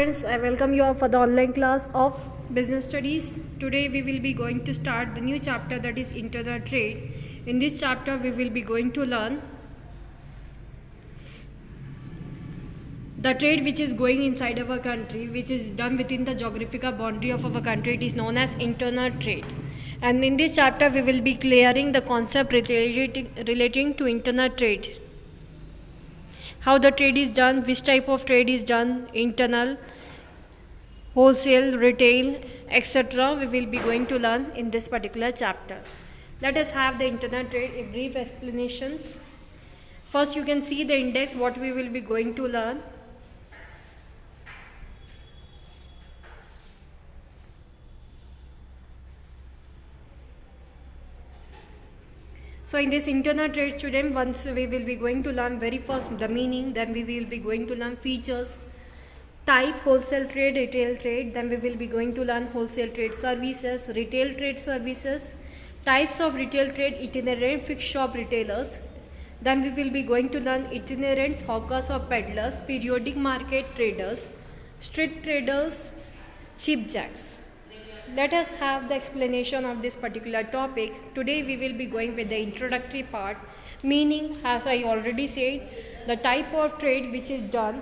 Friends, I welcome you all for the online class of business studies. Today we will be going to start the new chapter, that is internal trade. In this chapter we will be going to learn the trade which is going inside our country, which is done within the geographical boundary of our country. It is known as internal trade. And in this chapter we will be clearing the concept relating to internal trade. How the trade is done, which type of trade is done, internal, wholesale, retail, etc. we will be going to learn in this particular chapter. Let us have the internal trade, a brief explanations. First you can see the index, what we will be going to learn. So in this internal trade, student, once we will be going to learn very first the meaning, then we will be going to learn features, type, wholesale trade, retail trade, then we will be going to learn wholesale trade services, retail trade services, types of retail trade, itinerant fixed shop retailers, then we will be going to learn itinerants, hawkers or peddlers, periodic market traders, street traders, cheap jacks. Let us have the explanation of this particular topic. Today we will be going with the introductory part, meaning, as I already said, the type of trade which is done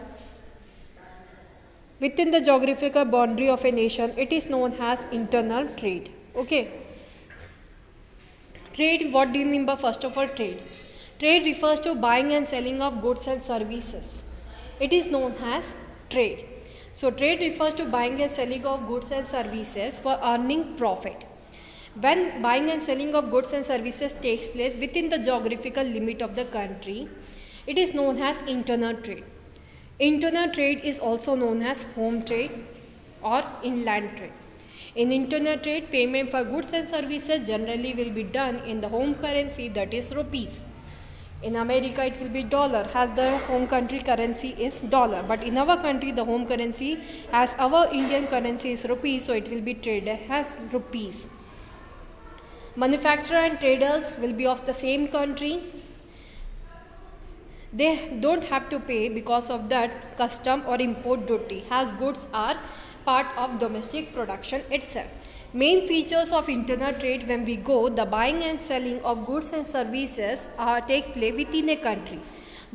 within the geographical boundary of a nation. It is known as internal trade. Okay. Trade, what do you mean by first of all trade? Trade refers to buying and selling of goods and services. It is known as trade. So trade refers to buying and selling of goods and services for earning profit. When buying and selling of goods and services takes place within the geographical limit of the country, it is known as internal trade. Internal trade is also known as home trade or inland trade. In internal trade, payment for goods and services generally will be done in the home currency, that is rupees. In America it will be dollar, as the home country currency is dollar. But in our country the home currency, as our Indian currency is rupees, so it will be traded as rupees. Manufacturer and traders will be of the same country. They don't have to pay because of that custom or import duty, as goods are part of domestic production itself. Main features of internal trade, when we go, the buying and selling of goods and services take place within a country.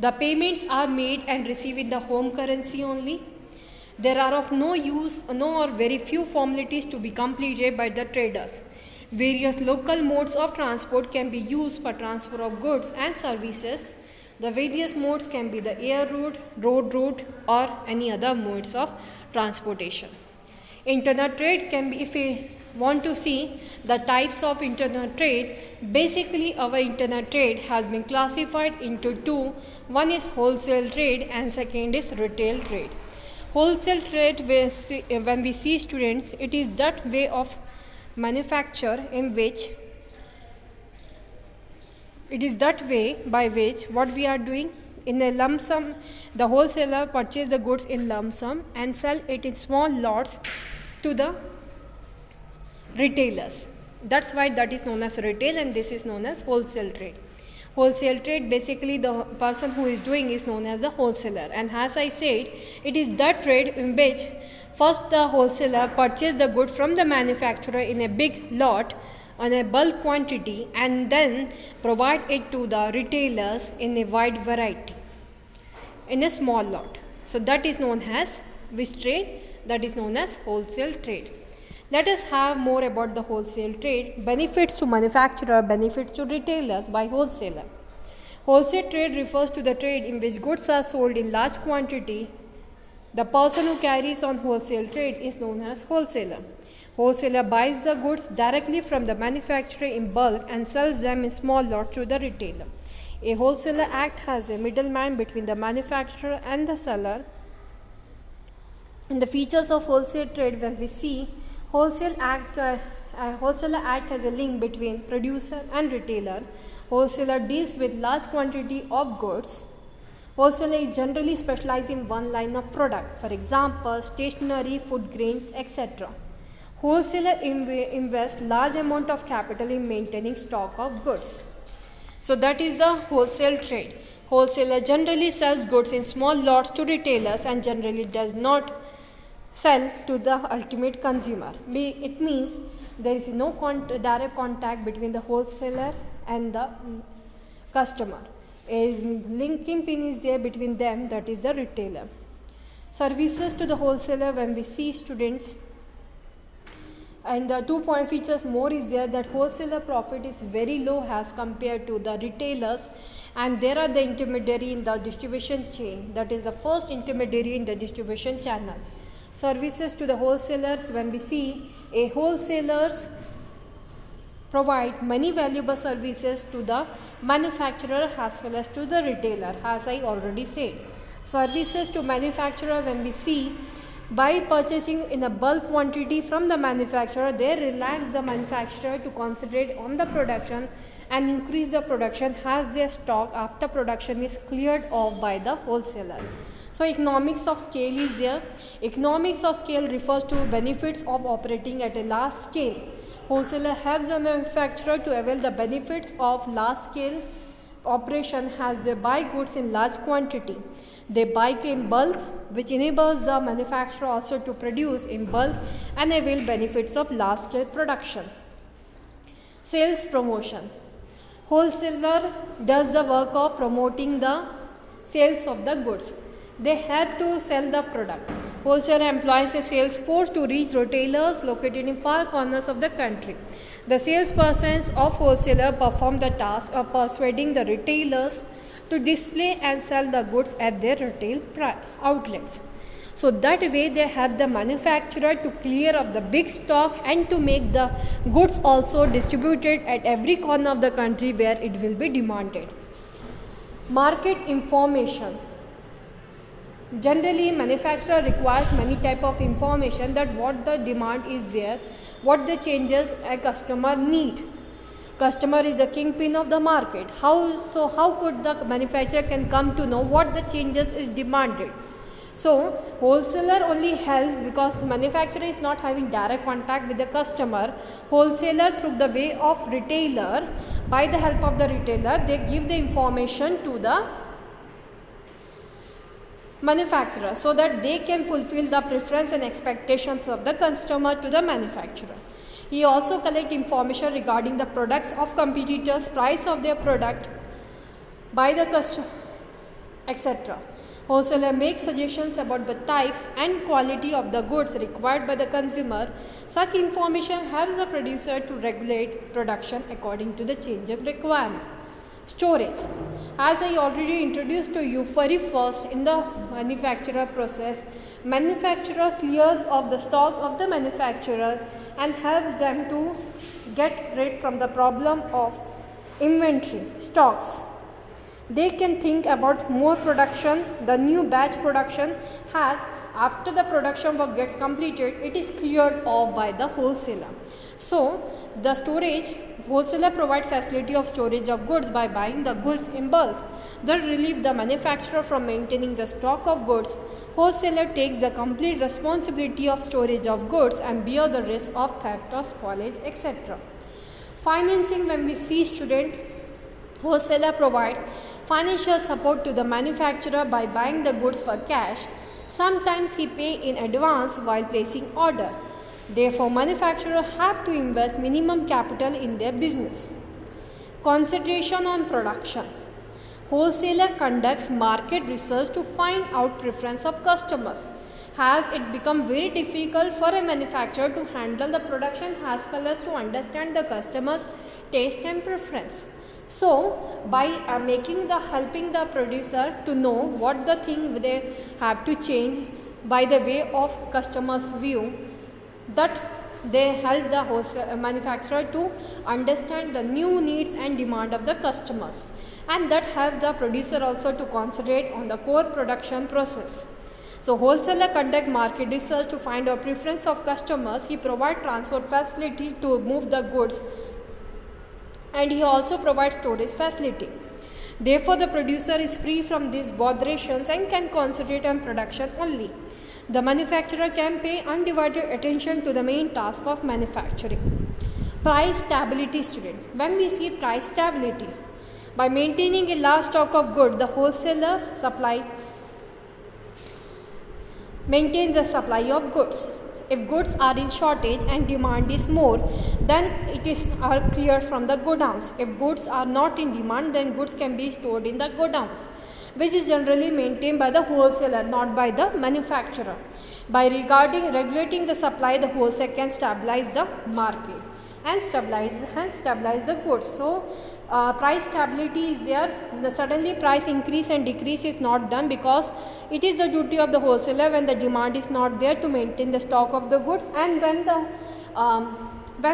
The payments are made and received in the home currency only. There are of no use, no or very few formalities to be completed by the traders. Various local modes of transport can be used for transfer of goods and services. The various modes can be the air route, road route, or any other modes of transportation. Internal trade can be, if we want to see the types of internal trade, basically our internal trade has been classified into two. One is wholesale trade and second is retail trade. Wholesale trade, when we see students, it is that way of manufacture in which it is that way by which what we are doing in a lump sum, the wholesaler purchase the goods in lump sum and sell it in small lots to the retailers. That's why that is known as retail and this is known as wholesale trade. Wholesale trade, basically the person who is doing is known as the wholesaler, and as I said, it is that trade in which first the wholesaler purchase the good from the manufacturer in a big lot on a bulk quantity and then provide it to the retailers in a wide variety in a small lot. So that is known as which trade? That is known as wholesale trade. Let us have more about the wholesale trade. Benefits to manufacturer, benefits to retailers by wholesaler. Wholesale trade refers to the trade in which goods are sold in large quantity. The person who carries on wholesale trade is known as wholesaler. Wholesaler buys the goods directly from the manufacturer in bulk and sells them in small lots to the retailer. A wholesaler acts as a middleman between the manufacturer and the seller. In the features of wholesale trade, when we see, wholesaler act as a link between producer and retailer. Wholesaler deals with large quantity of goods. Wholesaler is generally specialized in one line of product, for example, stationery, food grains, etc. Wholesaler invests large amount of capital in maintaining stock of goods. So that is the wholesale trade. Wholesaler generally sells goods in small lots to retailers and generally does not sell to the ultimate consumer. It means there is no direct contact between the wholesaler and the customer. A linking pin is there between them, that is the retailer. Services to the wholesaler, when we see students, and the 2 point features more is there, that wholesaler profit is very low as compared to the retailers, and there are the intermediary in the distribution chain, that is the first intermediary in the distribution channel. Services to the wholesalers, when we see, a wholesalers provide many valuable services to the manufacturer as well as to the retailer, as I already said. Services to manufacturer, when we see, by purchasing in a bulk quantity from the manufacturer, they relax the manufacturer to concentrate on the production and increase the production as their stock after production is cleared off by the wholesaler. So economics of scale is there. Economics of scale refers to benefits of operating at a large scale. Wholesaler helps the manufacturer to avail the benefits of large scale operation as they buy goods in large quantity. They buy in bulk, which enables the manufacturer also to produce in bulk and avail benefits of large scale production. Sales promotion. Wholesaler does the work of promoting the sales of the goods. They help to sell the product. Wholesaler employs a sales force to reach retailers located in far corners of the country. The salespersons of wholesaler perform the task of persuading the retailers to display and sell the goods at their retail outlets. So that way they help the manufacturer to clear up the big stock and to make the goods also distributed at every corner of the country where it will be demanded. Market information. Generally, manufacturer requires many type of information, that what the demand is there, what the changes a customer need. Customer is the kingpin of the market. How could the manufacturer can come to know what the changes is demanded? So wholesaler only helps because manufacturer is not having direct contact with the customer. Wholesaler, through the way of retailer, by the help of the retailer, they give the information to the manufacturer so that they can fulfill the preference and expectations of the customer to the manufacturer. He also collects information regarding the products of competitors, price of their product by the customer, etc. Wholesaler makes suggestions about the types and quality of the goods required by the consumer. Such information helps the producer to regulate production according to the changing requirement. Storage. As I already introduced to you very first, in the manufacturer process, manufacturer clears off the stock of the manufacturer and helps them to get rid from the problem of inventory stocks. They can think about more production. The new batch production has, after the production work gets completed, it is cleared off by the wholesaler. So the storage, wholesaler provide facility of storage of goods by buying the goods in bulk. That relieve the manufacturer from maintaining the stock of goods. Wholesaler takes the complete responsibility of storage of goods and bear the risk of theft or spoilage, etc. Financing, when we see student, wholesaler provides financial support to the manufacturer by buying the goods for cash. Sometimes he pay in advance while placing order. Therefore, manufacturers have to invest minimum capital in their business. Concentration on production. Wholesaler conducts market research to find out preference of customers. Has it become very difficult for a manufacturer to handle the production as well as to understand the customer's taste and preference. So, by helping the producer to know what the thing they have to change by the way of customer's view, that they help the manufacturer to understand the new needs and demand of the customers, and that help the producer also to concentrate on the core production process. So wholesaler conduct market research to find out preference of customers. He provide transport facility to move the goods, and he also provides storage facility. Therefore, the producer is free from these botherations and can concentrate on production only. The manufacturer can pay undivided attention to the main task of manufacturing. Price stability, student. When we see price stability, by maintaining a large stock of goods, the wholesaler supply maintain the supply of goods. If goods are in shortage and demand is more, then it is cleared from the godowns. If goods are not in demand, then goods can be stored in the godowns, which is generally maintained by the wholesaler, not by the manufacturer. By regulating the supply, the wholesaler can stabilize the market and stabilize the goods. So price stability is there. Suddenly price increase and decrease is not done, because it is the duty of the wholesaler when the demand is not there to maintain the stock of the goods, and when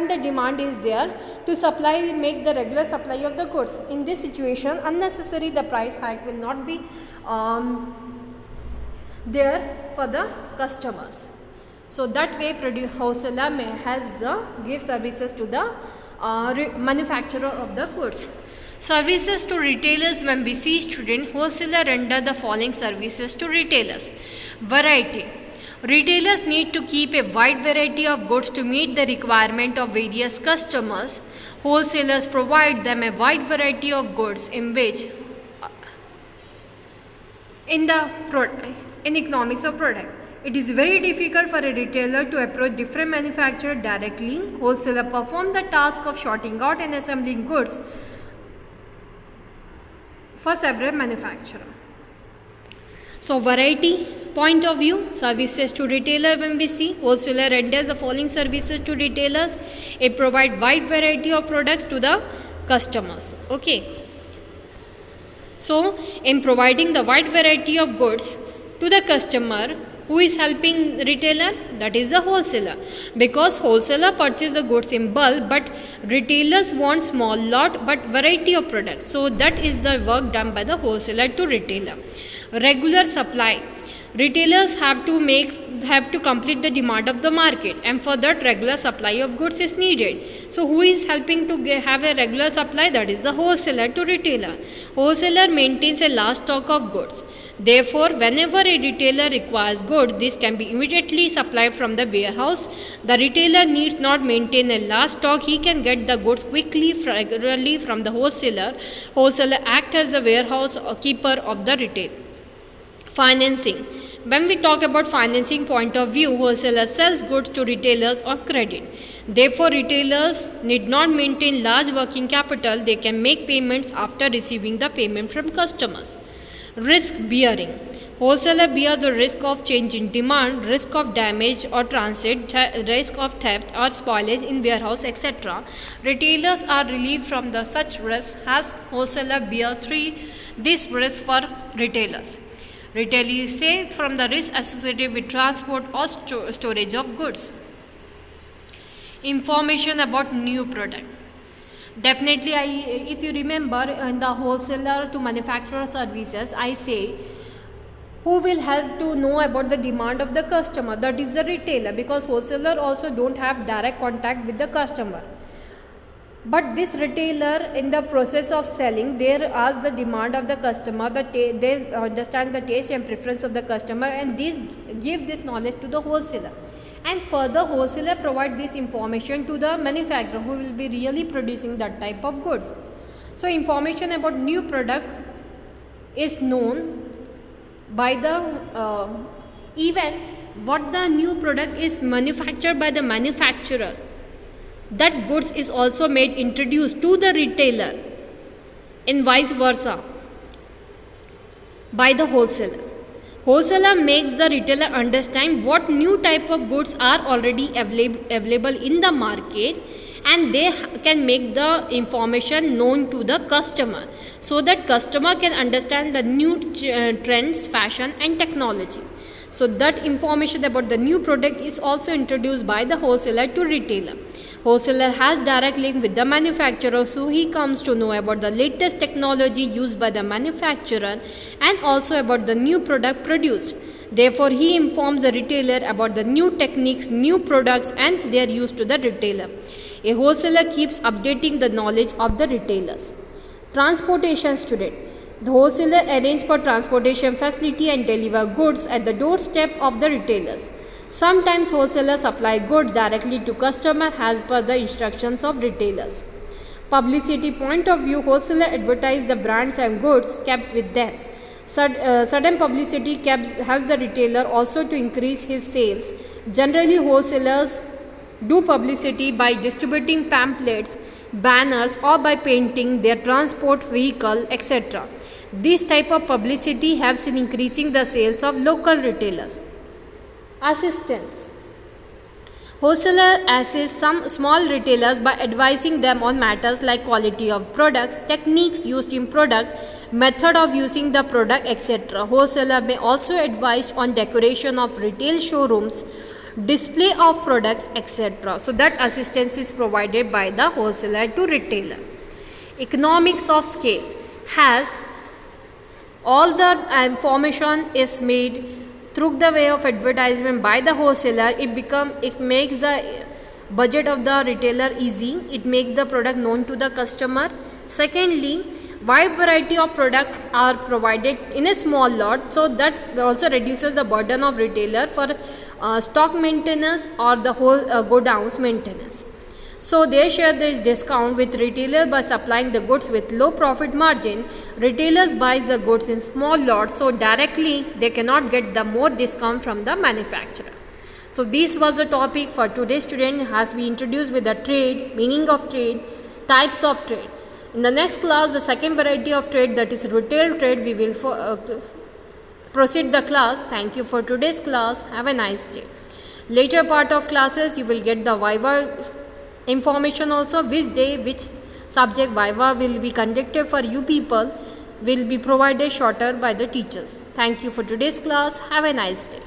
the demand is there to make the regular supply of the goods. In this situation, unnecessary the price hike will not be there for the customers. So that way wholesaler give services to the manufacturer of the goods. Services to retailers. When we see student, wholesaler render the following services to retailers. Variety. Retailers need to keep a wide variety of goods to meet the requirement of various customers. Wholesalers provide them a wide variety of goods in economics of product. It is very difficult for a retailer to approach different manufacturers directly. Wholesaler perform the task of sorting out and assembling goods for several manufacturers. So variety point of view, services to retailer. When we see, wholesaler renders the following services to retailers. It provides wide variety of products to the customers. Okay. So in providing the wide variety of goods to the customer, who is helping retailer? That is the wholesaler, because wholesaler purchase the goods in bulk, but retailers want small lot but variety of products. So that is the work done by the wholesaler to retailer. Regular supply. Retailers have to complete the demand of the market, and for that regular supply of goods is needed. So who is helping to have a regular supply? That is the wholesaler to retailer. Wholesaler maintains a large stock of goods. Therefore, whenever a retailer requires goods, this can be immediately supplied from the warehouse. The retailer needs not maintain a large stock. He can get the goods quickly, regularly from the wholesaler. Wholesaler acts as the warehouse keeper of the retail. Financing. When we talk about financing point of view, wholesaler sells goods to retailers on credit. Therefore, retailers need not maintain large working capital. They can make payments after receiving the payment from customers. Risk bearing. Wholesaler bear the risk of change in demand, risk of damage or transit, risk of theft or spoilage in warehouse, etc. Retailers are relieved from the such risk as wholesaler bear this risk for retailers. Retail is saved from the risk associated with transport or storage of goods. Information about new product. Definitely, if you remember in the wholesaler to manufacturer services, I say who will help to know about the demand of the customer? That is the retailer, because wholesaler also don't have direct contact with the customer. But this retailer, in the process of selling, they ask the demand of the customer, they understand the taste and preference of the customer, and give this knowledge to the wholesaler. And further, wholesaler provide this information to the manufacturer, who will be really producing that type of goods. So information about new product is known by the even what the new product is manufactured by the manufacturer. That goods is also introduced to the retailer, and vice versa by the wholesaler. Wholesaler makes the retailer understand what new type of goods are already available in the market, and they can make the information known to the customer, so that customer can understand the new trends, fashion and technology. So that information about the new product is also introduced by the wholesaler to retailer. Wholesaler has direct link with the manufacturer, so he comes to know about the latest technology used by the manufacturer and also about the new product produced. Therefore, he informs the retailer about the new techniques, new products and their use to the retailer. A wholesaler keeps updating the knowledge of the retailers. Transportation student. The wholesaler arranges for transportation facility and deliver goods at the doorstep of the retailers. Sometimes wholesalers supply goods directly to customer as per the instructions of retailers. Publicity point of view, wholesaler advertise the brands and goods kept with them. Sudden publicity helps the retailer also to increase his sales. Generally, wholesalers do publicity by distributing pamphlets, banners, or by painting their transport vehicle, etc. This type of publicity helps in increasing the sales of local retailers. Assistance. Wholesaler assists some small retailers by advising them on matters like quality of products, techniques used in product, method of using the product, etc. Wholesaler may also advise on decoration of retail showrooms, display of products, etc. So that assistance is provided by the wholesaler to retailer. Economics of scale has all the information is made through the way of advertisement by the wholesaler. It makes the budget of the retailer easy. It makes the product known to the customer. Secondly, wide variety of products are provided in a small lot, so that also reduces the burden of retailer for stock maintenance or the whole godowns maintenance. So they share this discount with retailer by supplying the goods with low profit margin. Retailers buys the goods in small lots, so directly they cannot get the more discount from the manufacturer. So this was the topic for today's student, has been introduced with the trade, meaning of trade, types of trade. In the next class, the second variety of trade, that is retail trade, we will proceed the class. Thank you for today's class. Have a nice day. Later part of classes, you will get the Viva information also, which day, which subject Viva will be conducted for you people will be provided shorter by the teachers. Thank you for today's class. Have a nice day.